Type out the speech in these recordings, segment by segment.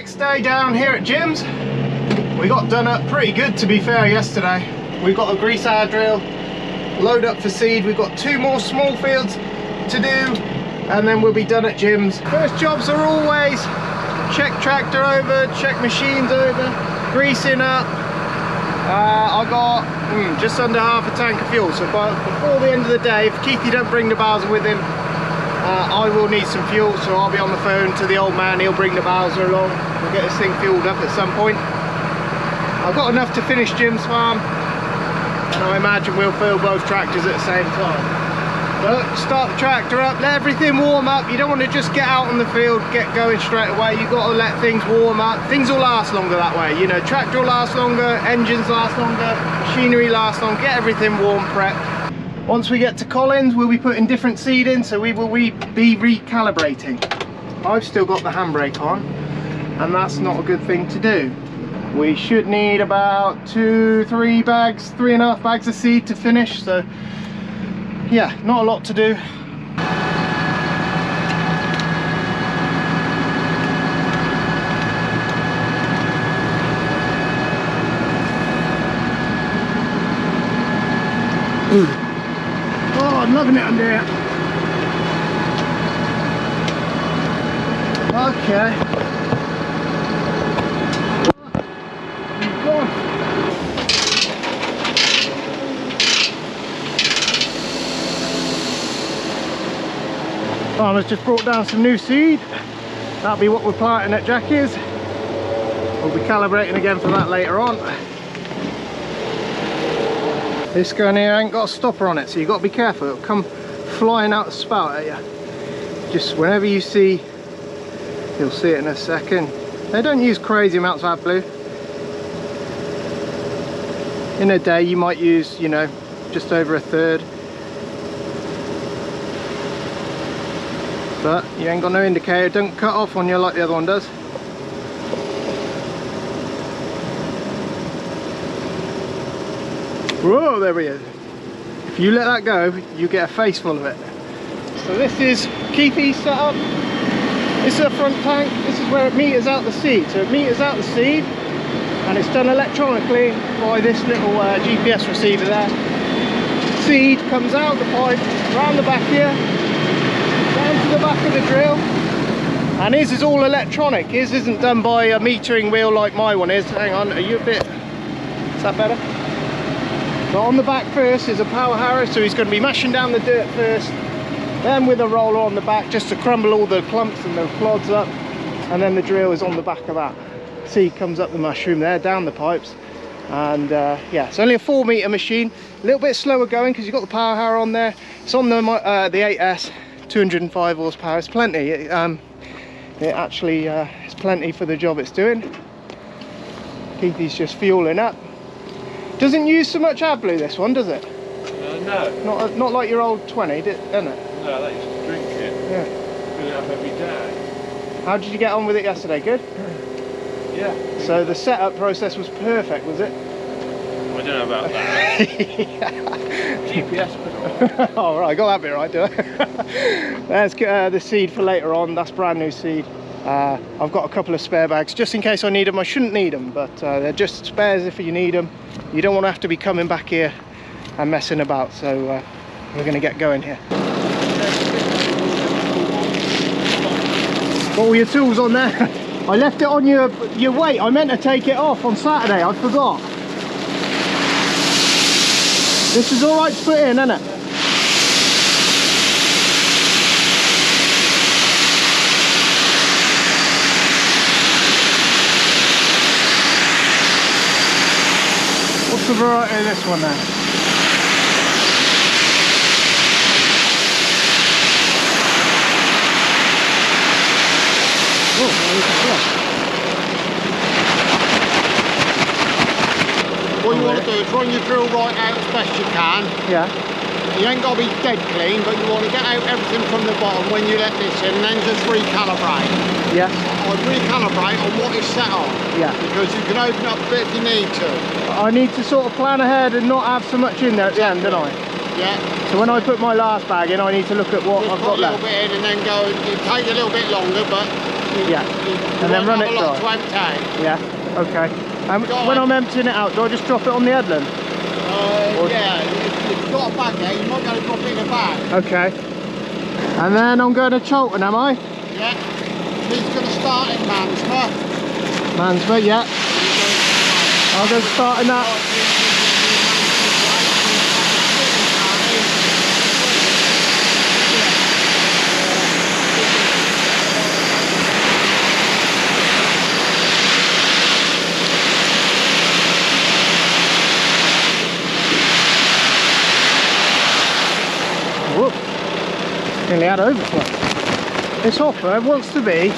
next day down here at Jim's. We got done up pretty good, to be fair, yesterday. We've got a grease hour drill, load up for seed. We've got 2 more small fields to do, and then we'll be done at Jim's. First jobs are always check tractor over, check machines over, greasing up. I got just under half a tank of fuel, so before the end of the day, if Keithy don't bring the Bowser with him, I will need some fuel, so I'll be on the phone to the old man. He'll bring the Bowser along. We'll get this thing fueled up at some point. I've got enough to finish Jim's farm, and I imagine we'll fill both tractors at the same time. But start the tractor up, let everything warm up. You don't want to just get out on the field, get going straight away. You've got to let things warm up. Things will last longer that way. You know, tractor will last longer, engines last longer, machinery lasts longer. Get everything warm, prep. Once we get to Collins, we'll be putting different seed in, so we will be recalibrating. I've still got the handbrake on, and that's not a good thing to do. We should need about 3.5 bags of seed to finish, so yeah, not a lot to do. Oh, I'm loving it under here. Okay. Farmer's just brought down some new seed. That'll be what we're planting at Jackie's. We'll be calibrating again for that later on. This gun here ain't got a stopper on it, so you've got to be careful. It'll come flying out the spout at you. Just whenever you see, you'll see it in a second. They don't use crazy amounts of AdBlue. In a day you might use, you know, just over 1/3. But you ain't got no indicator. Don't cut off on you like the other one does. Whoa, there we go. If you let that go, you get a face full of it. So this is Keithy's setup. This is a front tank. This is where it meters out the seed. So it meters out the seed, and it's done electronically by this little GPS receiver there. Seed comes out the pipe, round the back here, down to the back of the drill, and his is all electronic. His isn't done by a metering wheel like my one is. Hang on, are you a bit, is that better? So on the back first is a power harrow, so he's going to be mashing down the dirt first, then with a roller on the back just to crumble all the clumps and the clods up, and then the drill is on the back of that. Seed comes up the mushroom there, down the pipes, and yeah, it's only a 4-meter machine, a little bit slower going because you've got the power harrow on there. It's on the 8S. 205 horsepower. It's plenty. It actually is plenty for the job it's doing. Keithy's just fueling up. Doesn't use so much AdBlue, this one, does it? No. Not like your old 20, doesn't it? No, they used to drink it. Yeah. Fill it up every day. How did you get on with it yesterday? Good? Yeah. So the setup process was perfect, was it? I don't know about that. GPS put it on. Oh right, I got that bit right, do I? There's the seed for later on. That's brand new seed. I've got a couple of spare bags just in case I need them. I shouldn't need them, but they're just spares if you need them. You don't want to have to be coming back here and messing about, so we're going to get going here. Got all your tools on there. I left it on your weight. I meant to take it off on Saturday, I forgot. This is all right to put in, isn't it? What's the variety of this one then? Oh, there we go. What you want to do is run your drill right out as best you can. Yeah. You ain't got to be dead clean, but you want to get out everything from the bottom when you let this in, and then just recalibrate. Yeah. I'd recalibrate on what is set on. Yeah. Because you can open up a bit if you need to. I need to sort of plan ahead and not have so much in there at the end, don't I? Yeah. So when I put my last bag in, I need to look at what Just I've put got a little left. bit in and then go. It take a little bit longer, but Yeah. You And then won't run have it a lot dry. to empty. Yeah, okay. Go When on. I'm emptying it out, do I just drop it on the headland? Yeah, if you've got a bag there, you might be able to drop it in a bag. Okay. And then I'm going to Cholton, am I? Yeah. He's going to start in Mansma. Mansma, yeah. I'll go starting that. Whoop. Nearly had overflow. This hopper wants to be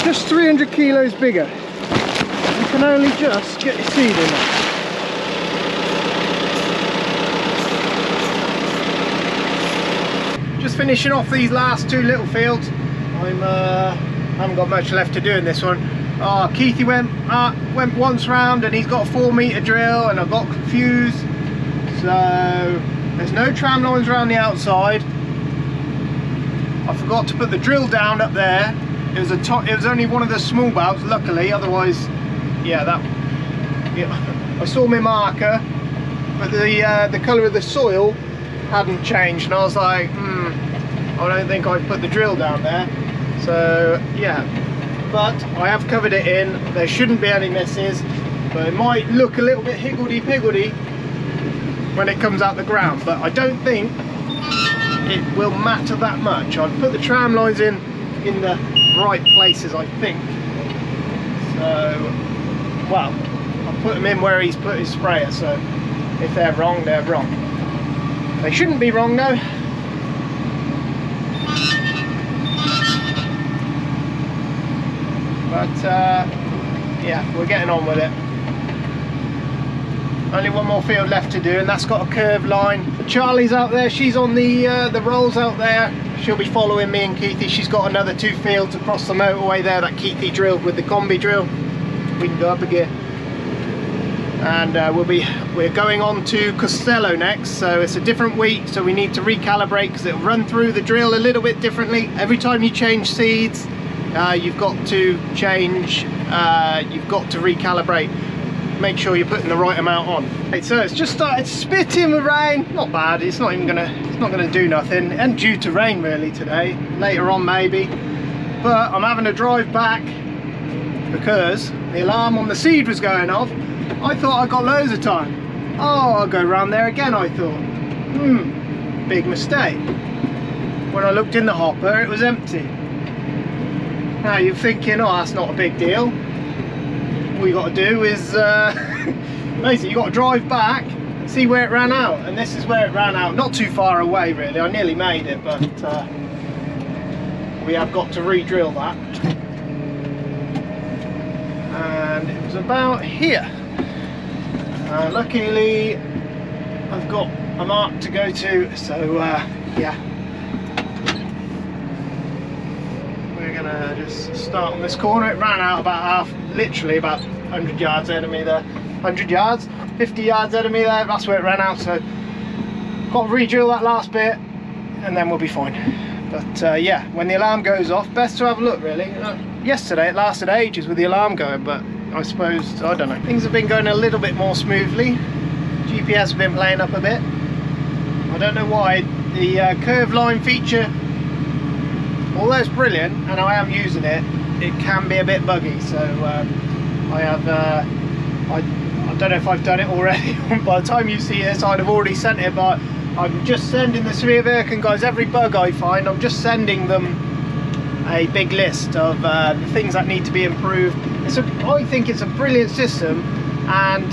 just 300 kilos bigger. You can only just get your seed in there. Just finishing off these last two little fields. I haven't got much left to do in this one. Oh, Keithy went once round and he's got a 4-metre drill and I got confused. So there's no tram lines around the outside. I forgot to put the drill down up there. It was only one of the small valves, luckily. Otherwise, yeah, I saw my marker, but the colour of the soil hadn't changed, and I was like, I don't think I'd put the drill down there. So yeah, but I have covered it in. There shouldn't be any misses, but it might look a little bit higgledy-piggledy when it comes out the ground, but I don't think it will matter that much. I've put the tram lines in the right places, I think. So, well, I'll put them in where he's put his sprayer, so if they're wrong, they're wrong. They shouldn't be wrong though. But yeah, we're getting on with it. Only one more field left to do, and that's got a curved line. Charlie's out there, she's on the rolls out there. She'll be following me and Keithy. She's got another 2 fields across the motorway there that Keithy drilled with the combi drill. We can go up again. And we're going on to Costello next, so it's a different week, so we need to recalibrate because it'll run through the drill a little bit differently. Every time you change seeds, you've got to recalibrate. Make sure you're putting the right amount on. Okay, so it's just started spitting with rain. Not bad. It's not gonna do nothing. And due to rain really today. Later on maybe. But I'm having to drive back because the alarm on the seed was going off. I thought I got loads of time. Oh, I'll go round there again. I thought. Big mistake. When I looked in the hopper, it was empty. Now you're thinking, oh, that's not a big deal. All you got to do is basically you got to drive back and see where it ran out, and this is where it ran out. Not too far away really. I nearly made it, but we have got to re-drill that, and it was about here. Luckily I've got a mark to go to, so yeah, we're gonna just start on this corner. It ran out about literally about 100 yards ahead of me there. 100 yards, 50 yards ahead of me there. That's where it ran out, so got to re-drill that last bit and then we'll be fine. But yeah, when the alarm goes off, best to have a look really. Yesterday it lasted ages with the alarm going, but I suppose, I don't know, things have been going a little bit more smoothly. GPS has been playing up a bit. I don't know why. The curved line feature, although it's brilliant and I am using it, it can be a bit buggy. So I don't know if I've done it already. By the time you see this, I'd have already sent it, but I'm just sending the Sveaverken guys, every bug I find, I'm just sending them a big list of the things that need to be improved. I think it's a brilliant system, and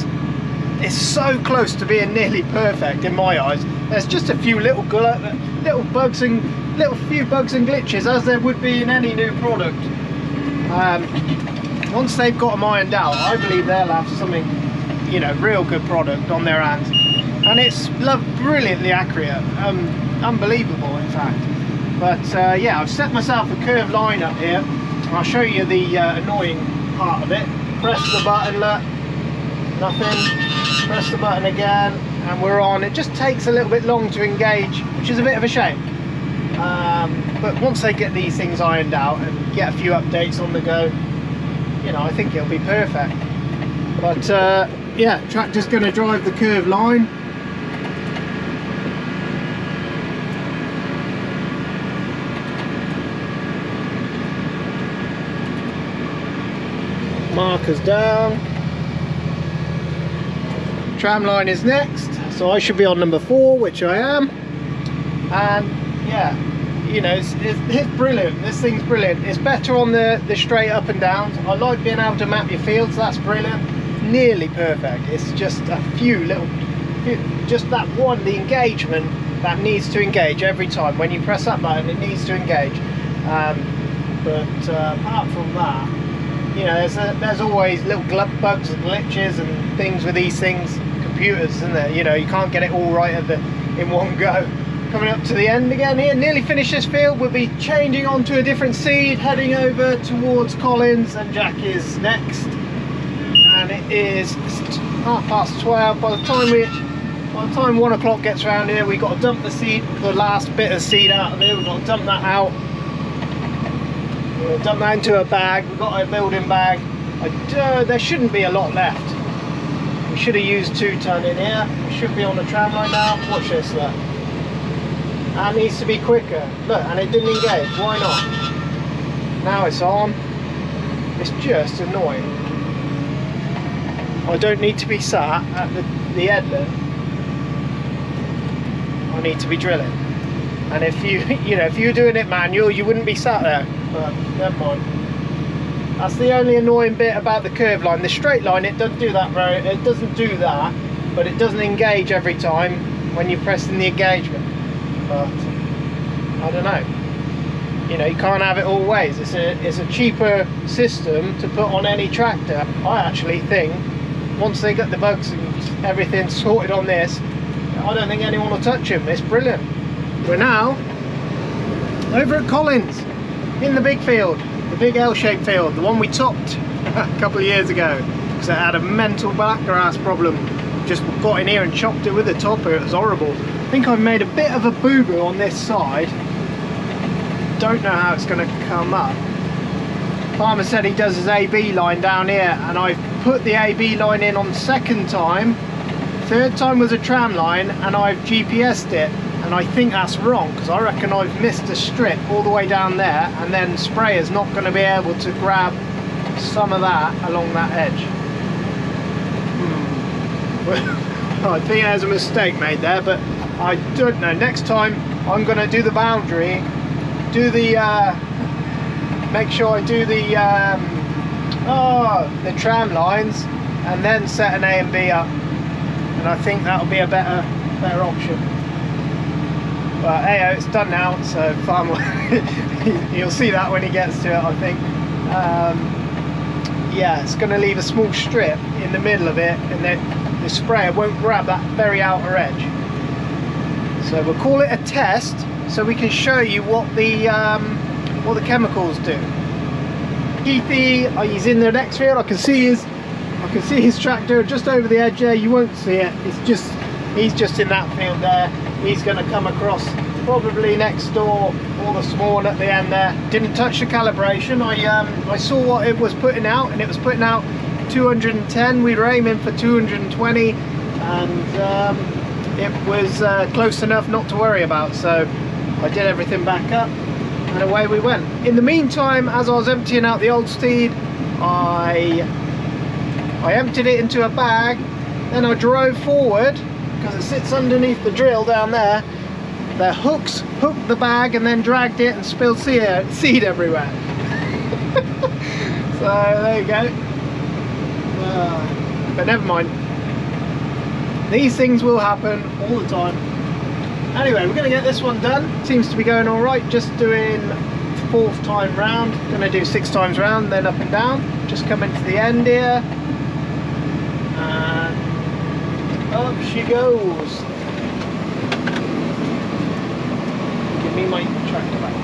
it's so close to being nearly perfect in my eyes. There's just a few little bugs and few bugs and glitches, as there would be in any new product. Once they've got them ironed out, I believe they'll have something, you know, real good product on their hands. And it's brilliantly accurate, unbelievable in fact. But yeah, I've set myself a curved line up here. I'll show you the annoying part of it. Press the button, look, nothing. Press the button again, and we're on. It just takes a little bit long to engage, which is a bit of a shame. But once they get these things ironed out and get a few updates on the go, you know, I think it'll be perfect. But yeah, tractor's going to drive the curved line. Markers down. Tram line is next, so I should be on number 4, which I am. And yeah, you know, it's brilliant. This thing's brilliant. It's better on the straight up and downs. I like being able to map your fields. That's brilliant. Nearly perfect. It's just a few little, just that one, the engagement that needs to engage every time. When you press that button, it needs to engage. But apart from that, you know, there's always little bugs and glitches and things with these things, computers, isn't there? You know, you can't get it all right in one go. Coming up to the end again here, nearly finished this field. We'll be changing on to a different seed, heading over towards Collins, and Jack is next. And it is 12:30. By the time 1 o'clock gets around here, we've got to dump the seed, the last bit of seed out of there. We've got to dump that out. We'll dump that into a bag. We've got a building bag. There shouldn't be a lot left. We should have used 2 ton in here. We should be on the tram line now. Watch this, look. That needs to be quicker. Look, and it didn't engage. Why not? Now it's on. It's just annoying. I don't need to be sat at the headland. I need to be drilling. And if if you're doing it manual, you wouldn't be sat there. But never mind. That's the only annoying bit about the curve line. The straight line, it doesn't do that it doesn't do that, but it doesn't engage every time when you're pressing the engagement. But I don't know. You know, you can't have it all ways. It's a cheaper system to put on any tractor. I actually think once they get the bugs and everything sorted on this, I don't think anyone will touch them. It's brilliant. We're now over at Collins in the big field, the big L-shaped field, the one we topped a couple of years ago because it had a mental blackgrass problem. Just got in here and chopped it with a topper. It was horrible. I think I've made a bit of a boo-boo on this side. Don't know how it's going to come up. Farmer said he does his AB line down here, and I've put the AB line in on the second time. Third time was a tram line, and I've GPS'd it, and I think that's wrong because I reckon I've missed a strip all the way down there, and then sprayer's not going to be able to grab some of that along that edge. I think there's a mistake made there, but I don't know. Next time I'm going to do the boundary, do the make sure I do the tram lines, and then set an A and B up, and I think that'll be a better option. But hey, it's done now, so farmer he'll see that when he gets to it, I think. Yeah, it's going to leave a small strip in the middle of it, and then the sprayer won't grab that very outer edge. So we'll call it a test, so we can show you what the chemicals do. Keithy, he's in the next field. I can see his tractor just over the edge there. You won't see it. He's just in that field there. He's going to come across probably next door, or the small one at the end there. Didn't touch the calibration. I saw what it was putting out, and it was putting out 210. We were aiming for 220, and it was close enough not to worry about. So I did everything back up, and away we went. In the meantime, as I was emptying out the old steed, I emptied it into a bag. Then I drove forward because it sits underneath the drill down there. The hooks hooked the bag and then dragged it and spilled seed everywhere. So there you go. But never mind. These things will happen all the time. Anyway, we're going to get this one done. Seems to be going all right. Just doing 4th time round. Going to do 6 times round, then up and down. Just coming to the end here. And up she goes. Give me my tractor back.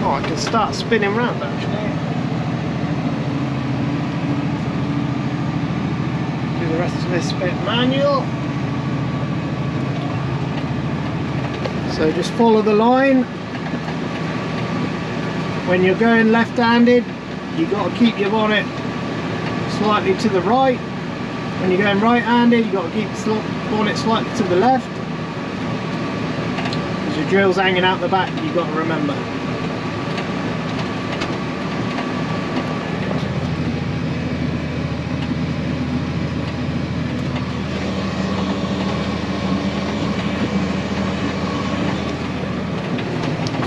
Oh, I can start spinning round actually. Do the rest of this bit manual. So just follow the line. When you're going left-handed, you've got to keep your bonnet slightly to the right. When you're going right-handed, you've got to keep the bonnet slightly to the left. As your drill's hanging out the back, you've got to remember.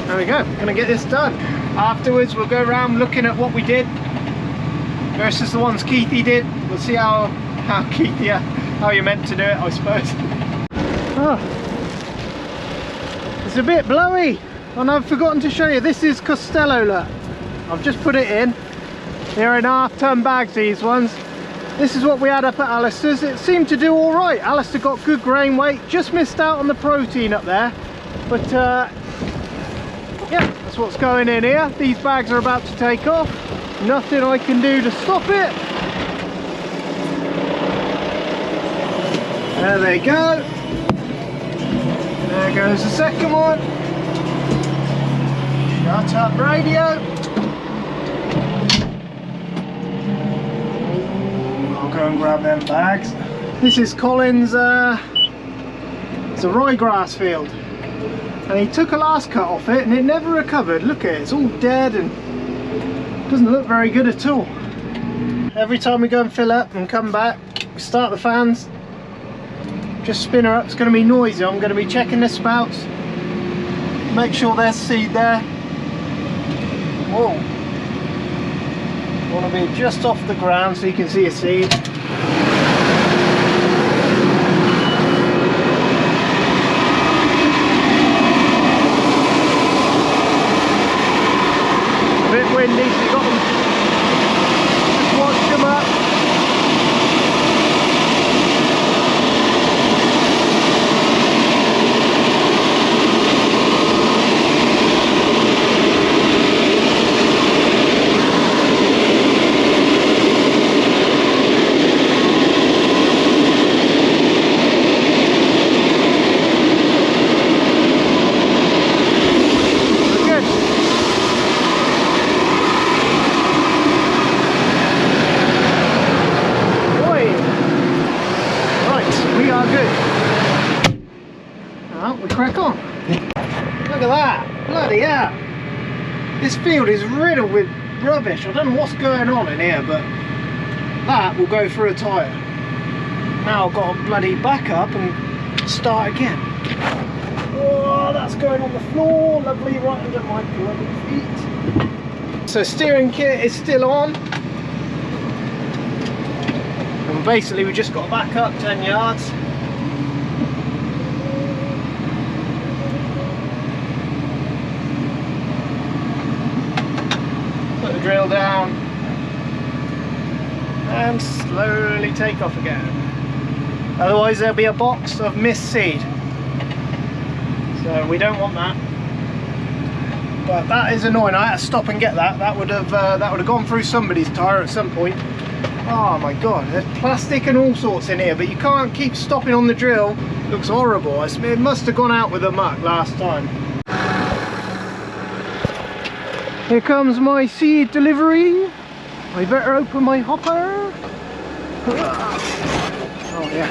There we go, gonna get this done. Afterwards we'll go around looking at what we did versus the ones Keithy did. We'll see how Keithy, how you meant to do it, I suppose. Oh, it's a bit blowy, and I've forgotten to show you, this is Costello, look. I've just put it in. They're in half-ton bags, these ones. This is what we had up at Alistair's. It seemed to do all right. Alistair got good grain weight, just missed out on the protein up there, but yeah, that's what's going in here. These bags are about to take off. Nothing I can do to stop it. There they go. There goes the second one. Shut up, radio. I'll go and grab them bags. This is Colin's, it's a ryegrass field. And he took a last cut off it and it never recovered. Look at it, it's all dead and doesn't look very good at all. Every time we go and fill up and come back, we start the fans, just spin her up. It's going to be noisy. I'm going to be checking the spouts, make sure there's seed there. Whoa. Want to be just off the ground so you can see a seed. Windy, so you got them, just watch them up. Crack on. Look at that. Bloody hell. This field is riddled with rubbish. I don't know what's going on in here, but that will go through a tyre. Now I've got to bloody back up and start again. Oh, that's going on the floor. Lovely, right under my bloody feet. So steering kit is still on. And basically we just got to back up 10 yards. Drill down and slowly take off again. Otherwise there'll be a box of missed seed, so we don't want that. But that is annoying. I had to stop and get that. That would have gone through somebody's tyre at some point. Oh my god, there's plastic and all sorts in here, but you can't keep stopping on the drill. It looks horrible. It must have gone out with the muck last time. Here comes my seed delivery. I better open my hopper. Oh yeah,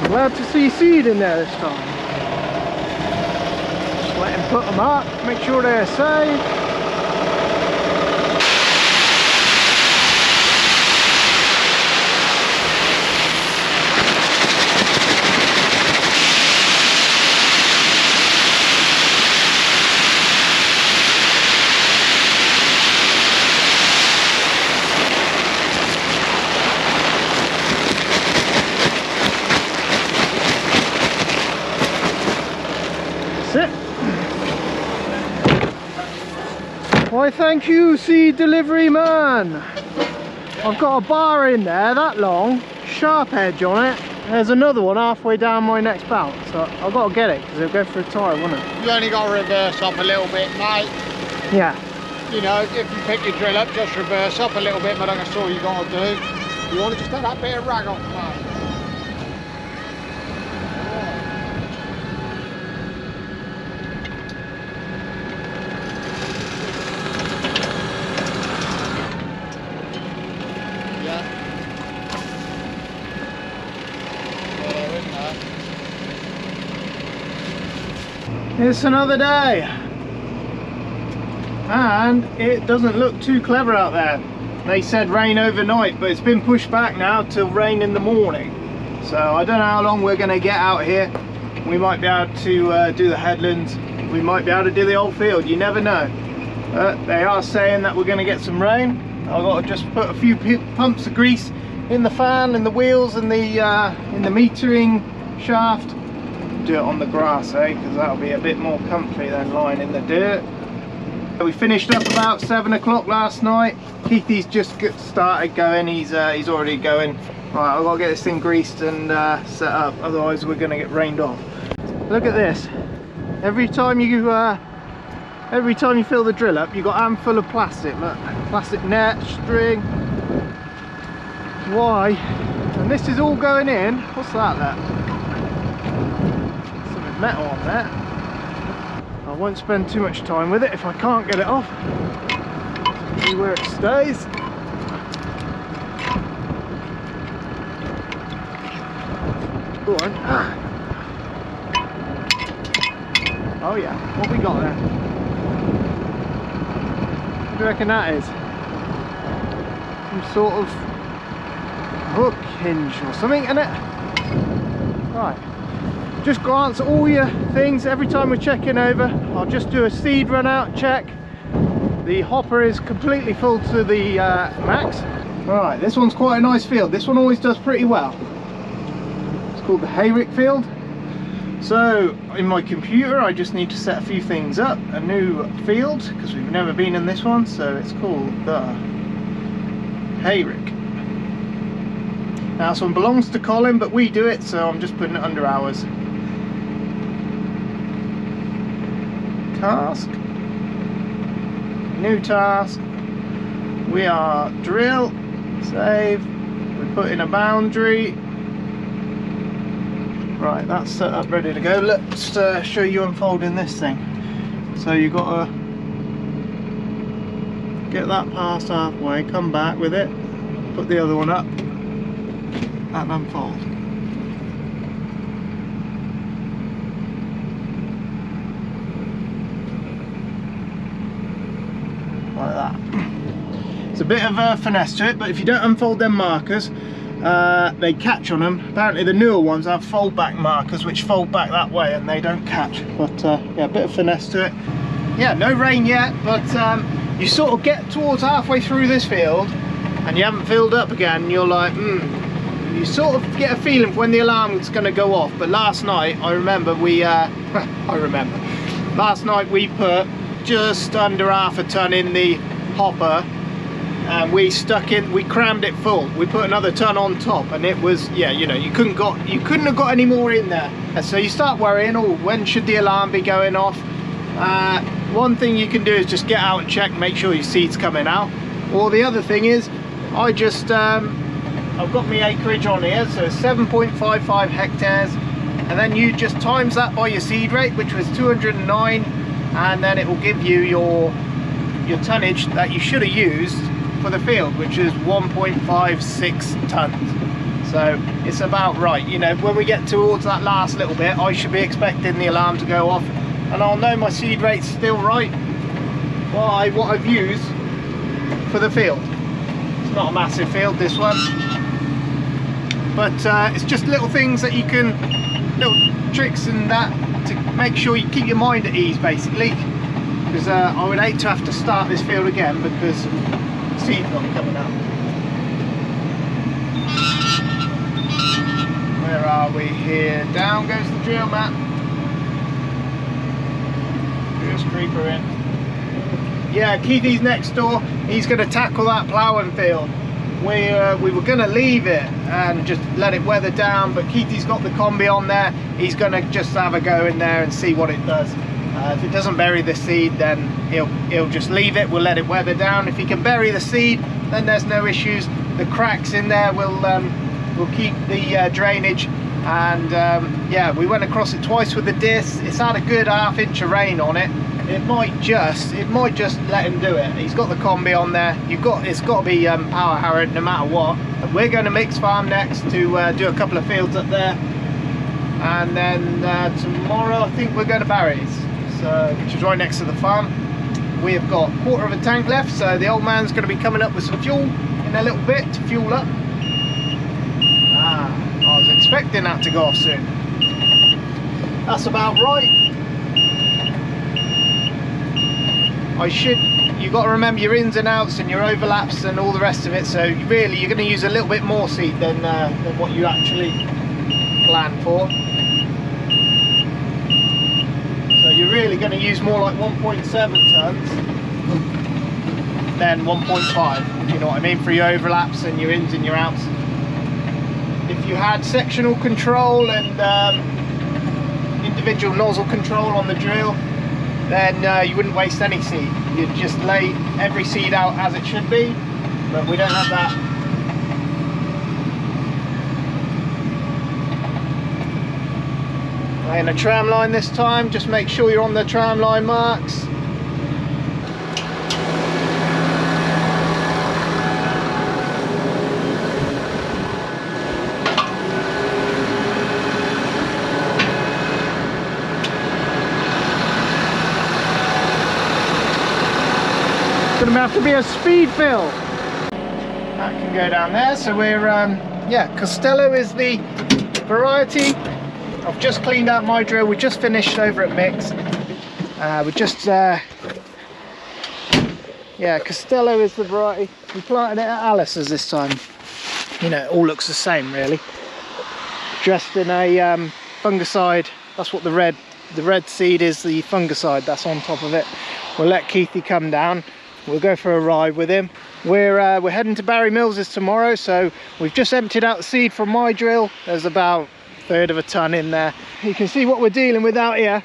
I'm glad to see seed in there this time. Just let him put them up, make sure they're safe. Why thank you, seed delivery man. I've got a bar in there that long, sharp edge on it. There's another one halfway down my next bout, so I've got to get it because it'll go for a tyre, won't it? You only got to reverse up a little bit, mate. Yeah. You know, if you pick your drill up, just reverse up a little bit, but that's all you got to do. You want to just take that bit of rag off, mate. It's another day, and it doesn't look too clever out there. They said rain overnight, but it's been pushed back now to rain in the morning. So I don't know how long we're going to get out here. We might be able to do the headlands. We might be able to do the old field. You never know. They are saying that we're going to get some rain. I've got to just put a few pumps of grease in the fan and the wheels and the in the metering shaft. Do it on the grass, because that'll be a bit more comfy than lying in the dirt. We finished up about 7 o'clock last night. Keithy's just started going. He's already going. Right, I've got to get this thing greased and set up, otherwise we're going to get rained off. Look at this. Every time you fill the drill up, you've got a handful of plastic. Look, plastic net, string. Why? And this is all going in. What's that there? Something metal on there. I won't spend too much time with it if I can't get it off. See where it stays. Go on. Oh yeah, what we got there? What do you reckon that is? Some sort of hook hinge or something, isn't it? Right. Just glance at all your things every time we're checking over. I'll just do a seed run out check. The hopper is completely full to the max. Right, this one's quite a nice field. This one always does pretty well. It's called the Hayrick field. So in my computer I just need to set a few things up. A new field, because we've never been in this one, so it's called the Hayrick. Now this one belongs to Colin, but we do it, so I'm just putting it under ours. Task, new task, we are drill, save, we put in a boundary. Right, that's set up, ready to go. Let's show you unfolding this thing. So you've got to get that past halfway, come back with it, put the other one up and unfold. Like that. It's a bit of a finesse to it, but if you don't unfold them markers, they catch on them. Apparently the newer ones have fold back markers which fold back that way and they don't catch. But yeah, a bit of finesse to it. Yeah, no rain yet, but you sort of get towards halfway through this field and you haven't filled up again, and you're like, you sort of get a feeling when the alarm is going to go off. But last night I remember last night we put just under half a ton in the hopper, and we crammed it full. We put another ton on top, and it was, yeah, you know, you couldn't have got any more in there. And so you start worrying, oh, when should the alarm be going off? One thing you can do is just get out and check, make sure your seed's coming out. Or the other thing is, I just I've got my acreage on here, so 7.55 hectares, and then you just times that by your seed rate, which was 209, and then it will give you your tonnage that you should have used for the field, which is 1.56 tons. So it's about right. You know, when we get towards that last little bit, I should be expecting the alarm to go off, and I'll know my seed rate's still right by what I've used for the field. It's not a massive field, this one, but it's just little things that you can, little tricks and that, to make sure you keep your mind at ease, basically. Because I would hate to have to start this field again because the seed's not coming out. Where are we here? Down goes the drill mat. Just creep her in. Yeah, Keithy's next door. He's going to tackle that ploughing field. We were going to leave it and just let it weather down, but Keithy's got the combi on there. He's going to just have a go in there and see what it does. If it doesn't bury the seed, then he'll just leave it. We'll let it weather down. If he can bury the seed, then there's no issues. The cracks in there will keep the drainage. And yeah, we went across it twice with the disc. It's had a good ½ inch of rain on it. It might just let him do it. He's got the combi on there. It's got to be power Harrod no matter what. We're going to Mix Farm next to do a couple of fields up there, and then tomorrow I think we're going to Barry's. so, which is right next to the farm. We have got a quarter of a tank left, so the old man's going to be coming up with some fuel in a little bit to fuel up. I was expecting that to go off soon. That's about right. You've got to remember your ins and outs and your overlaps and all the rest of it, so really you're going to use a little bit more seed than what you actually planned for. So you're really going to use more like 1.7 tons than 1.5, if you know what I mean, for your overlaps and your ins and your outs. If you had sectional control and individual nozzle control on the drill, then you wouldn't waste any seed. You'd just lay every seed out as it should be, but we don't have that. Laying a tram line this time, just make sure you're on the tram line marks. Gonna have to be a speed fill. That can go down there. So we're yeah, Costello is the variety. I've just cleaned out my drill. We just finished over at Mix. We just yeah, Costello is the variety. We planted it at Alice's this time. You know, it all looks the same really. Dressed in a fungicide. That's what the red seed is, the fungicide that's on top of it. We'll let Keithy come down. We'll go for a ride with him. We're heading to Barry Mills's tomorrow, so we've just emptied out the seed from my drill. There's about a third of a ton in there. You can see what we're dealing with out here.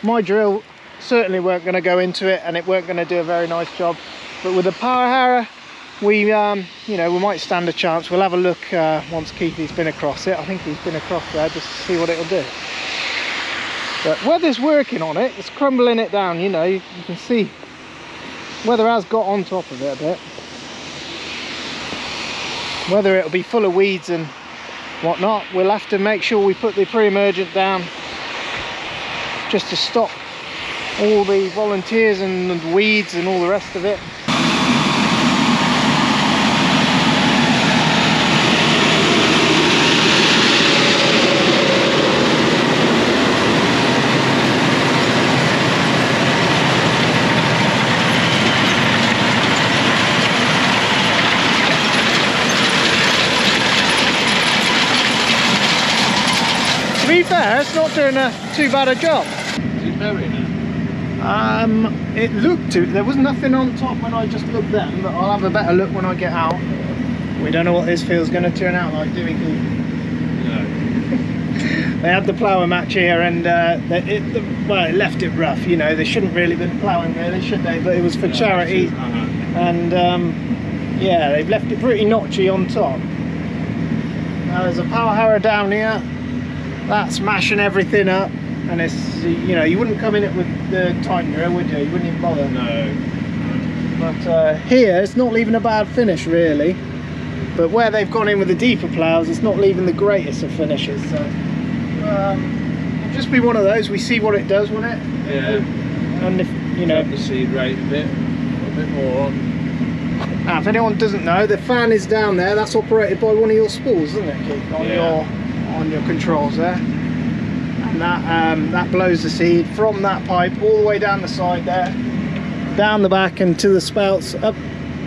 My drill certainly weren't going to go into it, and it weren't going to do a very nice job. But with the power harrow, we you know, we might stand a chance. We'll have a look once Keithy's been across it. I think he's been across there just to see what it'll do. But weather's working on it. It's crumbling it down. You know, you can see. Weather has got on top of it a bit. Whether it'll be full of weeds and whatnot, we'll have to make sure we put the pre-emergent down just to stop all the volunteers and the weeds and all the rest of it. To be fair, it's not doing too bad a job. Is it buried now? It looked to. There was nothing on top when I just looked then, but I'll have a better look when I get out. We don't know what this field's going to turn out like, do we, Keith? No. They had the plough match here, and well, it left it rough. You know, they shouldn't really been ploughing, really, should they? But it was for charity, and yeah, they've left it pretty notchy on top. Now there's a power harrow down here. That's smashing everything up, and it's, you know, you wouldn't come in it with the time drill, would you? You wouldn't even bother. No. But here it's not leaving a bad finish really, but where they've gone in with the deeper ploughs, it's not leaving the greatest of finishes. So it'll just be one of those. We see what it does, won't it? Yeah. And if you know, the seed rate a bit more on. Now, if anyone doesn't know, the fan is down there. That's operated by one of your spools, isn't it, Keith? On your controls there, and that blows the seed from that pipe all the way down the side there, down the back and to the spouts, up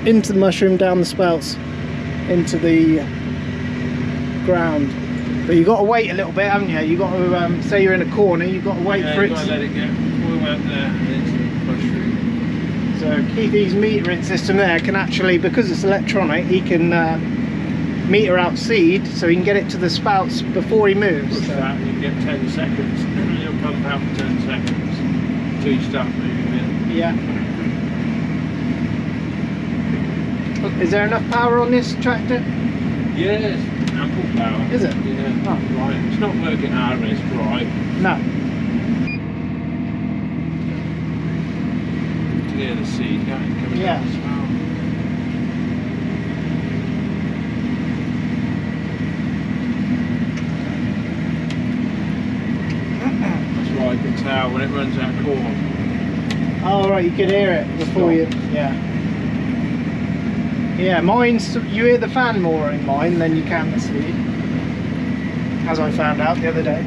into the mushroom, down the spouts into the ground. But you've got to wait a little bit, haven't you? You've got to say you're in a corner, you've got to wait for it. You've got to let it get all the way up there and into the mushroom. So Keithy's metering system there can actually, because it's electronic, he can meter out seed so he can get it to the spouts before he moves. Push that and you get 10 seconds. You'll pump out for 10 seconds until you start moving in. Yeah. Is there enough power on this tractor? Yes, ample power. Is it? Yeah. Oh. Right. It's not working hard when it's dry. No. You can hear the seed coming Yeah. down the spout. That's why I can tell loud when it runs out of corn. Oh right, you can hear it before you. Yeah. Yeah, mine's. You hear the fan more in mine than you can the seed. As I found out the other day.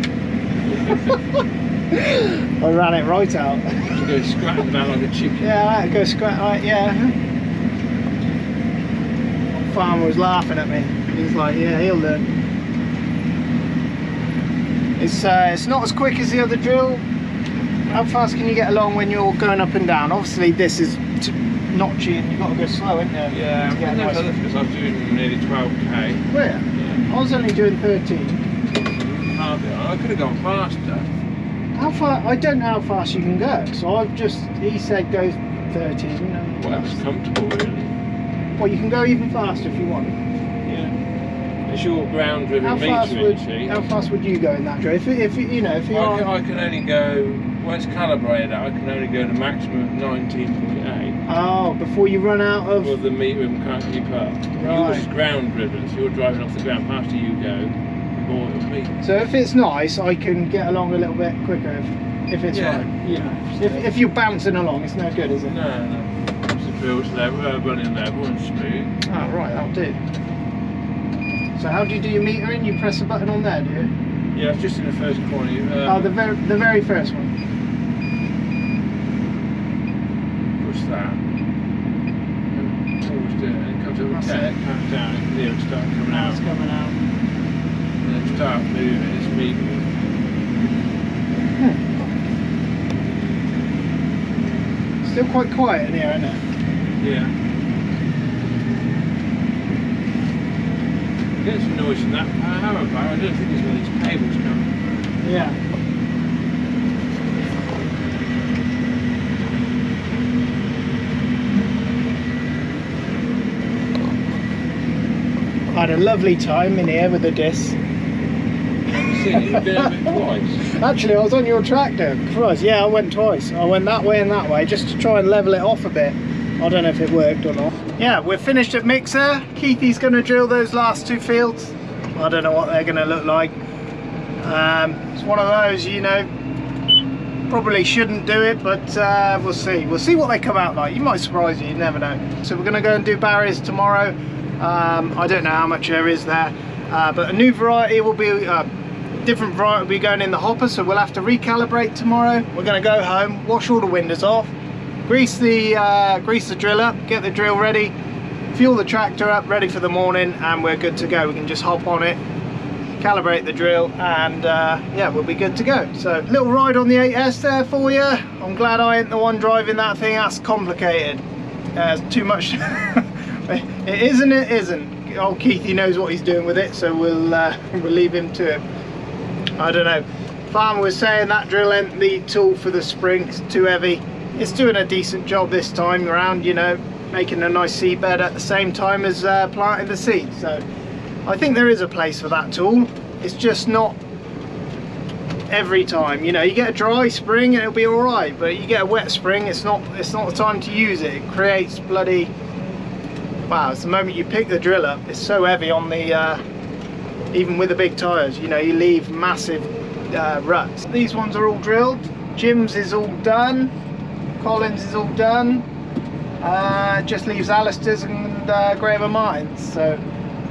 I ran it right out. To go scratching about like a chicken. Yeah, I had to go scratch. Right, yeah. The farmer was laughing at me. He's like, yeah, he'll learn. It's not as quick as the other drill. How fast can you get along when you're going up and down? Obviously, this is notchy and you've got to go slow, isn't it? Yeah, To get I nice. was doing nearly 12k. Where? Yeah. I was only doing 13. I could have gone faster. How far? I don't know how fast you can go. So I've just. He said go 13. And Whatever's comfortable, really. well, you can go even faster if you want. Yeah. It's your ground-driven How fast meter, would you see. how fast would you go in that drill? If you know if you're I on, can only go, when it's calibrated at, I can only go to maximum of 19.8. oh, before you run out of. Well, the meter can't keep up. Yours is ground-driven, so you're driving off the ground. The faster you go, the more it'll be. So if it's nice, I can get along a little bit quicker if it's Yeah. right. You know, if you're bouncing along, it's no good, is it? No. It's the drill's level, running level and smooth. Oh right, that'll do. So how do you do your metering? You press a button on there, do you? Yeah, it's just in the first corner. Oh, the very first one. Push that. And always do it. And it comes up with 10, it comes down, and it'll start coming Now out. it's coming out. And then start moving, it's moving. Still quite quiet in here, isn't it? Yeah. Get some noise from that hammer bar. I don't think there's one of these cables coming. Yeah. I had a lovely time in here with the disc. You've been over it twice. Actually, I was on your tractor. Christ, yeah, I went twice. I went that way and that way just to try and level it off a bit. I don't know if it worked or not. Yeah, we're finished at Mixer. Keithy's going to drill those last two fields. I don't know what they're going to look like. It's one of those, you know, probably shouldn't do it, but we'll see. We'll see what they come out like. You might surprise you, you never know. So we're going to go and do barriers tomorrow. I don't know how much there is there, but a new variety will be, different variety will be going in the hopper, so we'll have to recalibrate tomorrow. We're going to go home, wash all the windows off, grease the drill up, get the drill ready, fuel the tractor up, ready for the morning, and we're good to go. We can just hop on it, calibrate the drill, and yeah, we'll be good to go. So little ride on the 8S there for you. I'm glad I ain't the one driving that thing. That's complicated. It's too much. It is and it isn't. Old Keithy knows what he's doing with it, so we'll leave him to it. I don't know. Farmer was saying that drill ain't the tool for the spring. It's too heavy. It's doing a decent job this time around, you know, making a nice seed bed at the same time as planting the seed. So I think there is a place for that tool. It's just not every time. You know, you get a dry spring and it'll be all right, but you get a wet spring, it's not the time to use it. It creates bloody, wow, it's the moment you pick the drill up, it's so heavy on the even with the big tires, you know, you leave massive ruts. These ones are all drilled. Jim's is all done. Collins is all done. Just leaves Alistair's and Graham and mine. So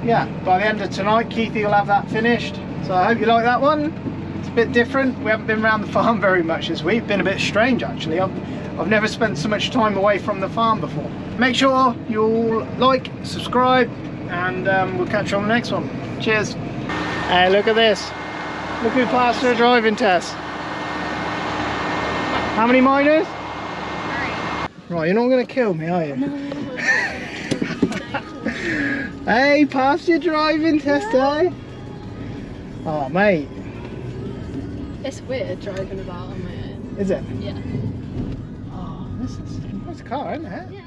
yeah, by the end of tonight, Keithy will have that finished. So I hope you like that one. It's a bit different. We haven't been around the farm very much this week. Been a bit strange actually. I've never spent so much time away from the farm before. Make sure you all like, subscribe, and we'll catch you on the next one. Cheers. Hey, look at this. Look who passed her driving test. How many minors? 3. Right, you're not going to kill me, are you? No. Hey, passed your driving test, eh? Oh, mate. It's weird driving about on my own. Is it? Yeah. Oh, this is a nice car, isn't it? Yeah.